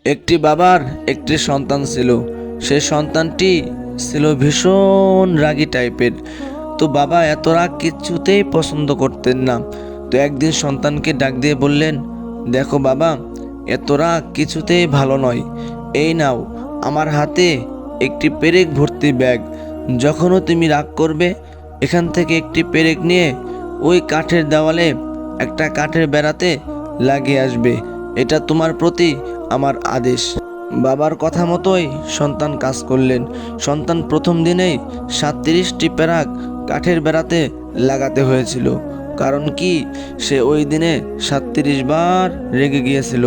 একটি বাবার একটি সন্তান ছিল। সেই সন্তানটি ছিল ভীষণ রাগী টাইপের। তো বাবা এত রাগ কিছুতেই পছন্দ করতেন না। তো একদিন সন্তানকে ডাক দিয়ে বললেন, দেখো বাবা, এত রাগ কিছুতেই ভালো নয়। এই নাও, আমার হাতে একটি পেরেক ভর্তি ব্যাগ। যখনও তুমি রাগ করবে, এখান থেকে একটি পেরেক নিয়ে ওই কাঠের দেওয়ালে একটা কাঠের বেড়াতে লাগিয়ে আসবে। এটা তোমার প্রতি আমার আদেশ। বাবার কথা মতোই সন্তান কাজ করলেন। সন্তান প্রথম দিনেই 37টি পেরাক কাঠের বেড়াতে লাগাতে হয়েছিল। কারণ কি, সে ওই দিনে 37 বার রেগে গিয়েছিল।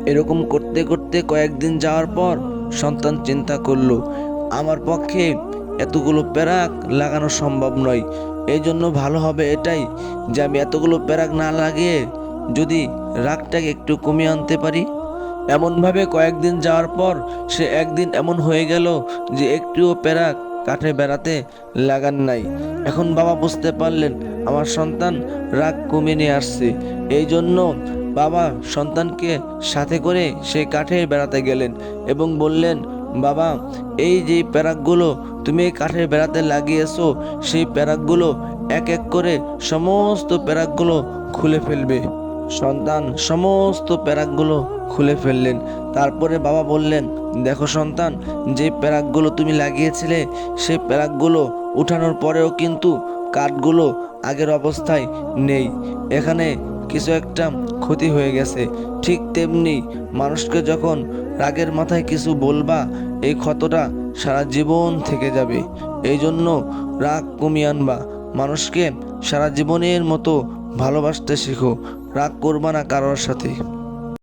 এরকম করতে করতে কয়েকদিন যাওয়ার পর সন্তান চিন্তা করলো, আমার পক্ষে এতগুলো পেরাক লাগানো সম্ভব নয়। এই জন্য ভালো হবে এটাই যে আমি এতগুলো পেরাক না লাগিয়ে যদি রাগটাকে একটু কমিয়ে আনতে পারি। এমনভাবে কয়েকদিন যাওয়ার পর সে একদিন এমন হয়ে গেল যে একটিও পেরাক কাঠে বেড়াতে লাগান নাই। এখন বাবা বুঝতে পারলেন আমার সন্তান রাগ কমিয়ে নিয়ে আসছে। এই জন্য বাবা সন্তানকে সাথে করে সেই কাঠে বেড়াতে গেলেন এবং বললেন, বাবা, এই যে প্যারাকগুলো তুমি এই কাঠের বেড়াতে লাগিয়েছো, সেই প্যারাকগুলো এক এক করে সমস্ত প্যারাকগুলো খুলে ফেলবে। সন্তান সমস্ত প্যারাকগুলো খুলে ফেললেন। তারপরে বাবা বললেন, দেখো সন্তান, যে প্যারাকগুলো তুমি লাগিয়েছিলে সেই প্যারাকগুলো উঠানোর পরেও কিন্তু কাঠগুলো আগের অবস্থায় নেই। এখানে কিছু একটা ক্ষতি হয়ে গেছে। ঠিক তেমনি মানুষকে যখন রাগের মাথায় কিছু বলবা, এই ক্ষতটা সারা জীবন থেকে যাবে। এই জন্য রাগ কমিয়ে আনবা। মানুষকে সারা জীবনের মতো ভালোবাসতে শেখো। রাগ করবা না কারোর সাথে।